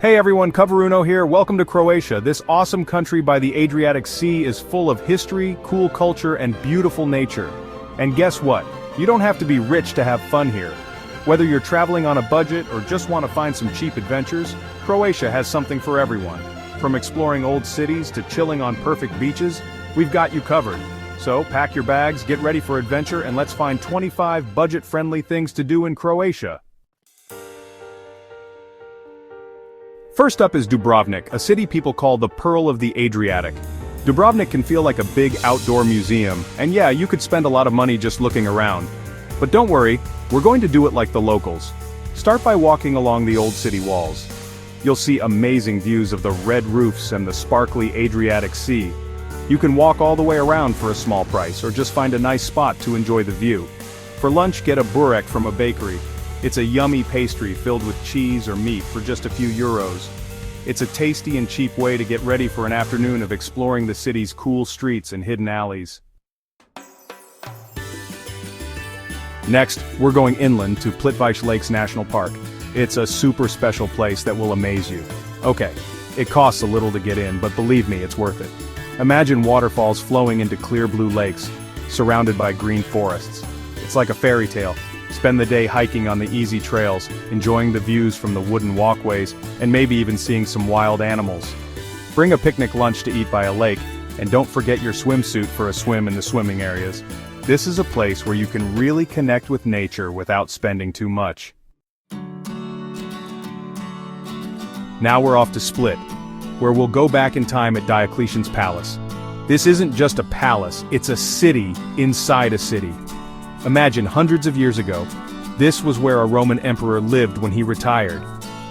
Hey everyone, Coveruno here, welcome to Croatia. This awesome country by the Adriatic Sea is full of history, cool culture, and beautiful nature. And guess what? You don't have to be rich to have fun here. Whether you're traveling on a budget or just want to find some cheap adventures, Croatia has something for everyone. From exploring old cities to chilling on perfect beaches, we've got you covered. So pack your bags, get ready for adventure, and let's find 25 budget-friendly things to do in Croatia. First up is Dubrovnik, a city people call the Pearl of the Adriatic. Dubrovnik can feel like a big outdoor museum, and yeah, you could spend a lot of money just looking around. But don't worry, we're going to do it like the locals. Start by walking along the old city walls. You'll see amazing views of the red roofs and the sparkly Adriatic Sea. You can walk all the way around for a small price, or just find a nice spot to enjoy the view. For lunch, get a burek from a bakery. It's a yummy pastry filled with cheese or meat for just a few euros. It's a tasty and cheap way to get ready for an afternoon of exploring the city's cool streets and hidden alleys. Next, we're going inland to Plitvice Lakes National Park. It's a super special place that will amaze you. Okay, it costs a little to get in, but believe me, it's worth it. Imagine waterfalls flowing into clear blue lakes, surrounded by green forests. It's like a fairy tale. Spend the day hiking on the easy trails, enjoying the views from the wooden walkways, and maybe even seeing some wild animals. Bring a picnic lunch to eat by a lake, and don't forget your swimsuit for a swim in the swimming areas. This is a place where you can really connect with nature without spending too much. Now we're off to Split, where we'll go back in time at Diocletian's palace. This isn't just a palace, it's a city inside a city. Imagine hundreds of years ago, this was where a Roman emperor lived when he retired.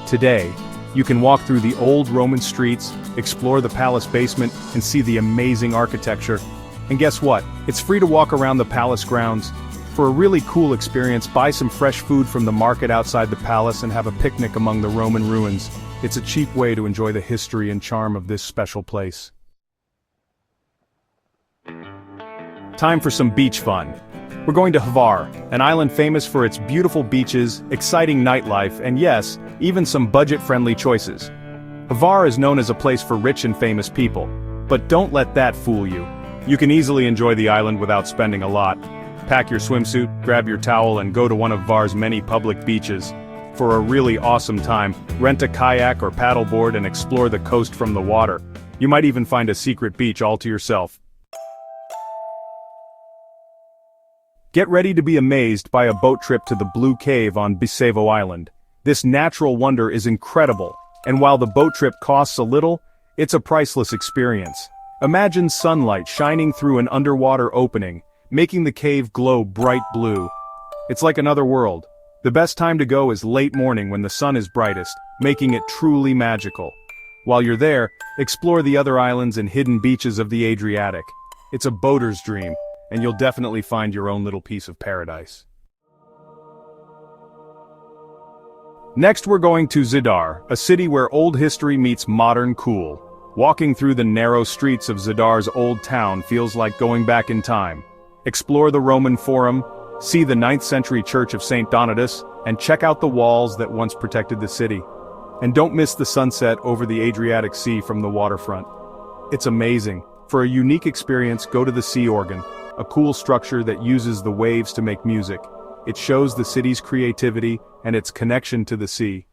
Today, you can walk through the old Roman streets, explore the palace basement, and see the amazing architecture. And guess what? It's free to walk around the palace grounds. For a really cool experience, buy some fresh food from the market outside the palace and have a picnic among the Roman ruins. It's a cheap way to enjoy the history and charm of this special place. Time for some beach fun. We're going to Hvar, an island famous for its beautiful beaches, exciting nightlife, and yes, even some budget-friendly choices. Hvar is known as a place for rich and famous people. But don't let that fool you. You can easily enjoy the island without spending a lot. Pack your swimsuit, grab your towel, and go to one of Hvar's many public beaches. For a really awesome time, rent a kayak or paddleboard and explore the coast from the water. You might even find a secret beach all to yourself. Get ready to be amazed by a boat trip to the Blue Cave on Bisevo Island. This natural wonder is incredible, and while the boat trip costs a little, it's a priceless experience. Imagine sunlight shining through an underwater opening, making the cave glow bright blue. It's like another world. The best time to go is late morning when the sun is brightest, making it truly magical. While you're there, explore the other islands and hidden beaches of the Adriatic. It's a boater's dream, and you'll definitely find your own little piece of paradise. Next we're going to Zadar, a city where old history meets modern cool. Walking through the narrow streets of Zadar's old town feels like going back in time. Explore the Roman Forum, see the 9th century Church of St. Donatus, and check out the walls that once protected the city. And don't miss the sunset over the Adriatic Sea from the waterfront. It's amazing. For a unique experience, go to the Sea Organ, a cool structure that uses the waves to make music. It shows the city's creativity and its connection to the sea.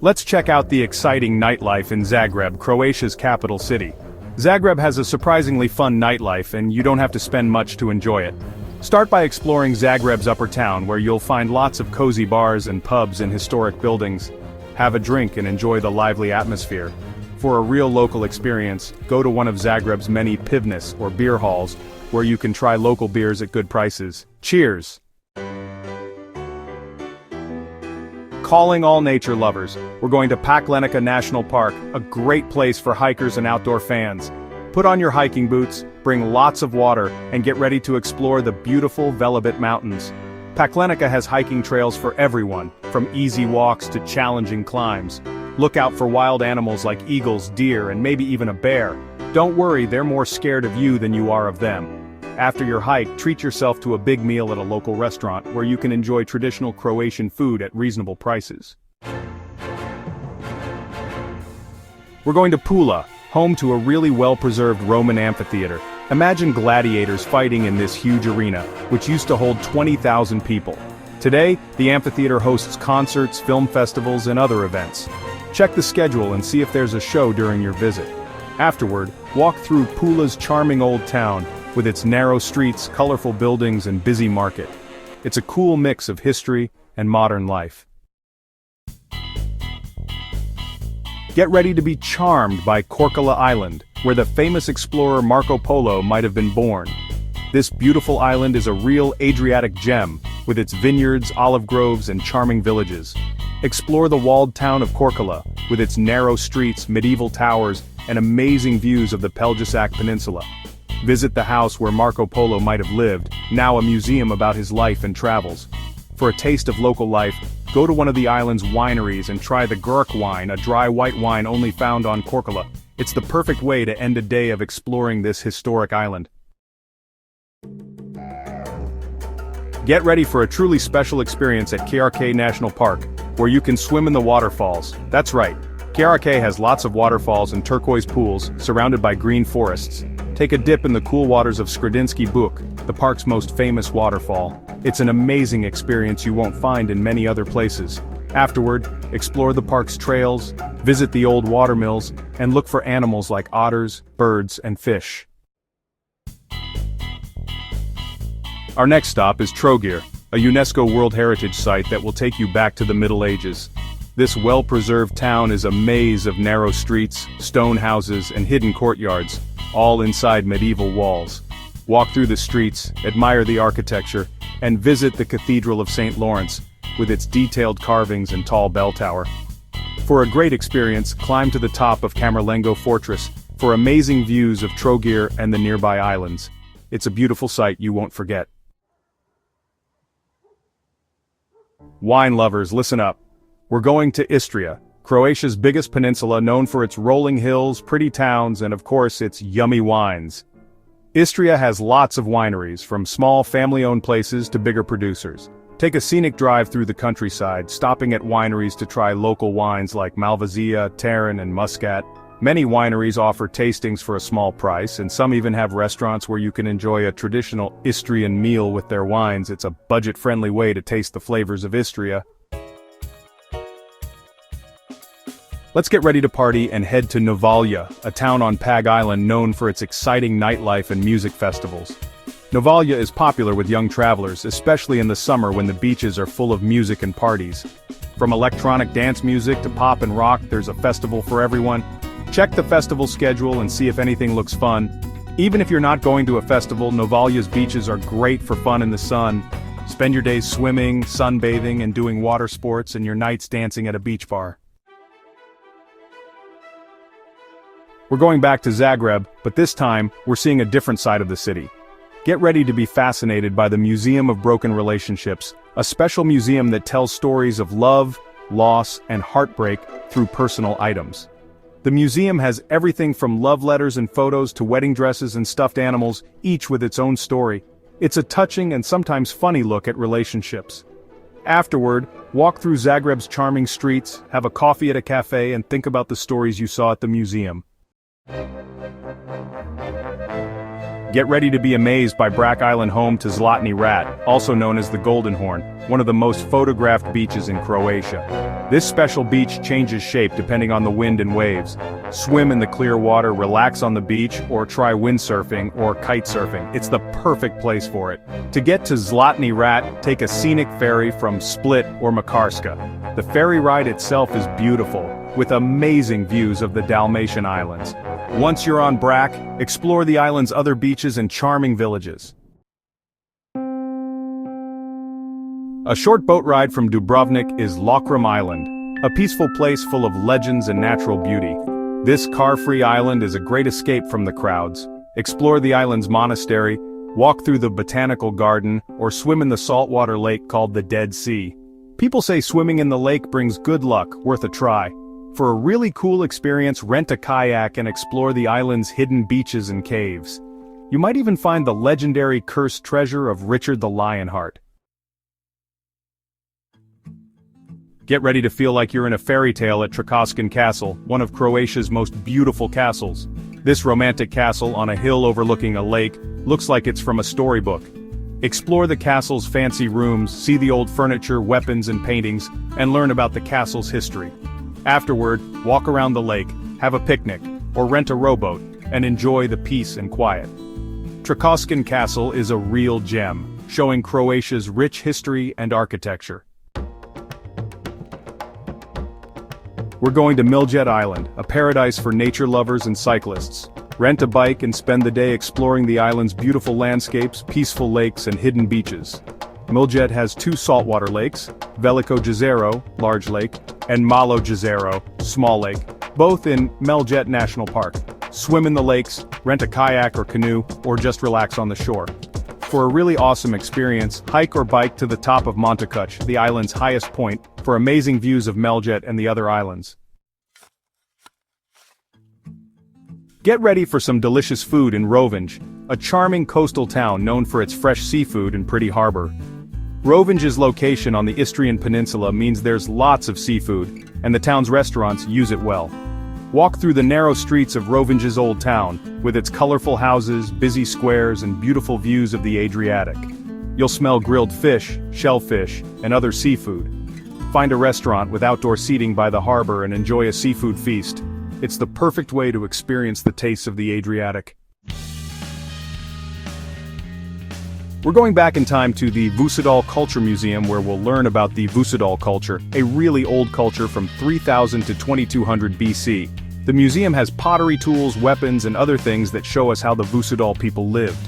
Let's check out the exciting nightlife in Zagreb, Croatia's capital city. Zagreb has a surprisingly fun nightlife, and you don't have to spend much to enjoy it. Start by exploring Zagreb's upper town, where you'll find lots of cozy bars and pubs in historic buildings. Have a drink and enjoy the lively atmosphere. For a real local experience, go to one of Zagreb's many pivnice or beer halls, where you can try local beers at good prices. Cheers! Calling all nature lovers, we're going to Paklenica National Park, a great place for hikers and outdoor fans. Put on your hiking boots, bring lots of water, and get ready to explore the beautiful Velebit Mountains. Paklenica has hiking trails for everyone, from easy walks to challenging climbs. Look out for wild animals like eagles, deer, and maybe even a bear. Don't worry, they're more scared of you than you are of them. After your hike, treat yourself to a big meal at a local restaurant where you can enjoy traditional Croatian food at reasonable prices. We're going to Pula, home to a really well-preserved Roman amphitheater. Imagine gladiators fighting in this huge arena, which used to hold 20,000 people. Today, the amphitheater hosts concerts, film festivals, and other events. Check the schedule and see if there's a show during your visit. Afterward, walk through Pula's charming old town, with its narrow streets, colorful buildings, and busy market. It's a cool mix of history and modern life. Get ready to be charmed by Korčula Island, where the famous explorer Marco Polo might have been born. This beautiful island is a real Adriatic gem, with its vineyards, olive groves, and charming villages. Explore the walled town of Korčula, with its narrow streets, medieval towers, and amazing views of the Peljasak Peninsula. Visit the house where Marco Polo might have lived, now a museum about his life and travels. For a taste of local life, go to one of the island's wineries and try the Grk wine, a dry white wine only found on Korčula. It's the perfect way to end a day of exploring this historic island. Get ready for a truly special experience at KRK National Park, where you can swim in the waterfalls. That's right, KRK has lots of waterfalls and turquoise pools, surrounded by green forests. Take a dip in the cool waters of Skredinsky Buk, the park's most famous waterfall. It's an amazing experience you won't find in many other places. Afterward, explore the park's trails, visit the old watermills, and look for animals like otters, birds, and fish. Our next stop is Trogir, a UNESCO World Heritage Site that will take you back to the Middle Ages. This well-preserved town is a maze of narrow streets, stone houses, and hidden courtyards, all inside medieval walls. Walk through the streets, admire the architecture, and visit the Cathedral of St. Lawrence, with its detailed carvings and tall bell tower. For a great experience, climb to the top of Camerlengo Fortress for amazing views of Trogir and the nearby islands. It's a beautiful sight you won't forget. Wine lovers, listen up. We're going to Istria, Croatia's biggest peninsula, known for its rolling hills, pretty towns, and of course its yummy wines. Istria has lots of wineries, from small family-owned places to bigger producers. Take a scenic drive through the countryside, stopping at wineries to try local wines like Malvasia, Taran, and Muscat. Many wineries offer tastings for a small price, and some even have restaurants where you can enjoy a traditional Istrian meal with their wines. It's a budget-friendly way to taste the flavors of Istria. Let's get ready to party and head to Novalja, a town on Pag Island known for its exciting nightlife and music festivals. Novalja is popular with young travelers, especially in the summer when the beaches are full of music and parties. From electronic dance music to pop and rock, there's a festival for everyone. Check the festival schedule and see if anything looks fun. Even if you're not going to a festival, Novalja's beaches are great for fun in the sun. Spend your days swimming, sunbathing, and doing water sports, and your nights dancing at a beach bar. We're going back to Zagreb, but this time, we're seeing a different side of the city. Get ready to be fascinated by the Museum of Broken Relationships, a special museum that tells stories of love, loss, and heartbreak through personal items. The museum has everything from love letters and photos to wedding dresses and stuffed animals, each with its own story. It's a touching and sometimes funny look at relationships. Afterward, walk through Zagreb's charming streets, have a coffee at a cafe, and think about the stories you saw at the museum. Get ready to be amazed by Brač Island, home to Zlatni Rat, also known as the Golden Horn, one of the most photographed beaches in Croatia. This special beach changes shape depending on the wind and waves. Swim in the clear water, relax on the beach, or try windsurfing or kite surfing. It's the perfect place for it. To get to Zlatni Rat, take a scenic ferry from Split or Makarska. The ferry ride itself is beautiful, with amazing views of the Dalmatian Islands. Once you're on Brač, explore the island's other beaches and charming villages. A short boat ride from Dubrovnik is Lokrum Island, a peaceful place full of legends and natural beauty. This car-free island is a great escape from the crowds. Explore the island's monastery, walk through the botanical garden, or swim in the saltwater lake called the Dead Sea. People say swimming in the lake brings good luck, worth a try. For a really cool experience, rent a kayak and explore the island's hidden beaches and caves. You might even find the legendary cursed treasure of Richard the Lionheart. Get ready to feel like you're in a fairy tale at Tranquility Castle, one of Croatia's most beautiful castles. This romantic castle on a hill overlooking a lake looks like it's from a storybook. Explore the castle's fancy rooms, see the old furniture, weapons and paintings, and learn about the castle's history. Afterward, walk around the lake, have a picnic, or rent a rowboat, and enjoy the peace and quiet. Tranquility Castle is a real gem, showing Croatia's rich history and architecture. We're going to Miljet Island, a paradise for nature lovers and cyclists. Rent a bike and spend the day exploring the island's beautiful landscapes, peaceful lakes and hidden beaches. Miljet has 2 saltwater lakes, Veliko Jezero, large lake, and Malo Jezero, small lake, both in Miljet National Park. Swim in the lakes, rent a kayak or canoe, or just relax on the shore. For a really awesome experience, hike or bike to the top of Montecuch, the island's highest point, for amazing views of Miljet and the other islands. Get ready for some delicious food in Rovinj, a charming coastal town known for its fresh seafood and pretty harbor. Rovinj's location on the Istrian Peninsula means there's lots of seafood, and the town's restaurants use it well. Walk through the narrow streets of Rovinj's old town, with its colorful houses, busy squares and beautiful views of the Adriatic. You'll smell grilled fish, shellfish, and other seafood. Find a restaurant with outdoor seating by the harbor and enjoy a seafood feast. It's the perfect way to experience the tastes of the Adriatic. We're going back in time to the Vucedol Culture Museum where we'll learn about the Vucedol culture, a really old culture from 3000 to 2200 BC. The museum has pottery tools, weapons, and other things that show us how the Vucedol people lived.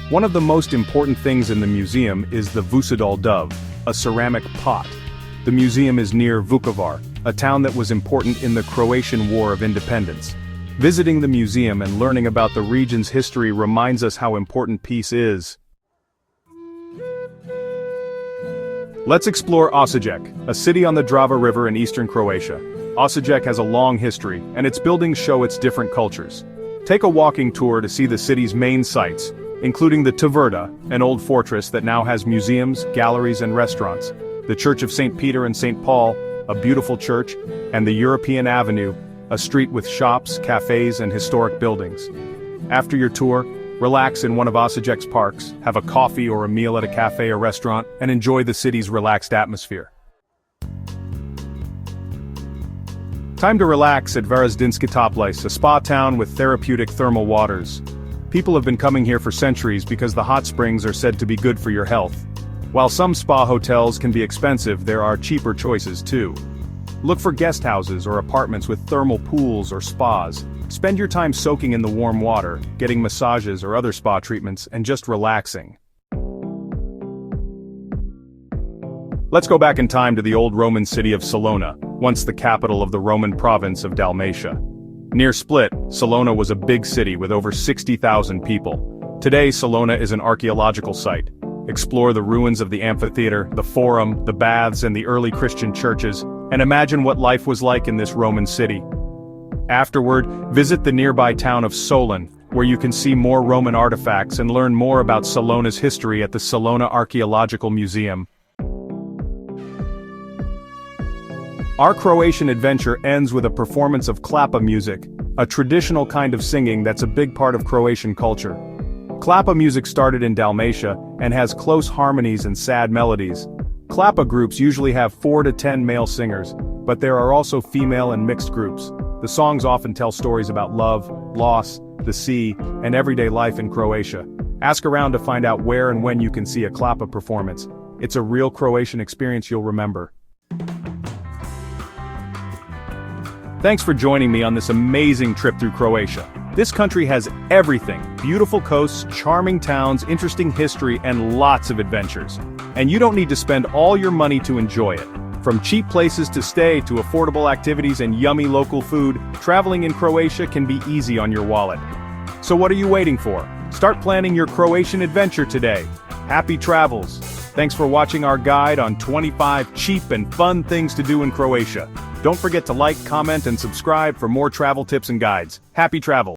One of the most important things in the museum is the Vucedol dove, a ceramic pot. The museum is near Vukovar, a town that was important in the Croatian War of Independence. Visiting the museum and learning about the region's history reminds us how important peace is. Let's explore Osijek, a city on the Drava River in eastern Croatia. Osijek has a long history, and its buildings show its different cultures. Take a walking tour to see the city's main sites, including the Tvrda, an old fortress that now has museums, galleries and restaurants, the Church of St. Peter and St. Paul, a beautiful church, and the European Avenue, a street with shops, cafes and historic buildings. After your tour, relax in one of Osijek's parks, have a coffee or a meal at a cafe or restaurant, and enjoy the city's relaxed atmosphere. Time to relax at Varaždinski Toplice, a spa town with therapeutic thermal waters. People have been coming here for centuries because the hot springs are said to be good for your health. While some spa hotels can be expensive, there are cheaper choices too. Look for guest houses or apartments with thermal pools or spas. Spend your time soaking in the warm water, getting massages or other spa treatments, and just relaxing. Let's go back in time to the old Roman city of Salona, once the capital of the Roman province of Dalmatia. Near Split, Salona was a big city with over 60,000 people. Today, Salona is an archaeological site. Explore the ruins of the amphitheater, the forum, the baths, and the early Christian churches, and imagine what life was like in this Roman city. Afterward, visit the nearby town of Solun, where you can see more Roman artifacts and learn more about Salona's history at the Salona Archaeological Museum. Our Croatian adventure ends with a performance of klapa music, a traditional kind of singing that's a big part of Croatian culture. Klapa music started in Dalmatia and has close harmonies and sad melodies. Klapa groups usually have 4 to 10 male singers, but there are also female and mixed groups. The songs often tell stories about love, loss, the sea, and everyday life in Croatia. Ask around to find out where and when you can see a klapa performance. It's a real Croatian experience you'll remember. Thanks for joining me on this amazing trip through Croatia. This country has everything: beautiful coasts, charming towns, interesting history, and lots of adventures. And you don't need to spend all your money to enjoy it. From cheap places to stay to affordable activities and yummy local food, traveling in Croatia can be easy on your wallet. So what are you waiting for? Start planning your Croatian adventure today. Happy travels! Thanks for watching our guide on 25 cheap and fun things to do in Croatia. Don't forget to like, comment, and subscribe for more travel tips and guides. Happy travel!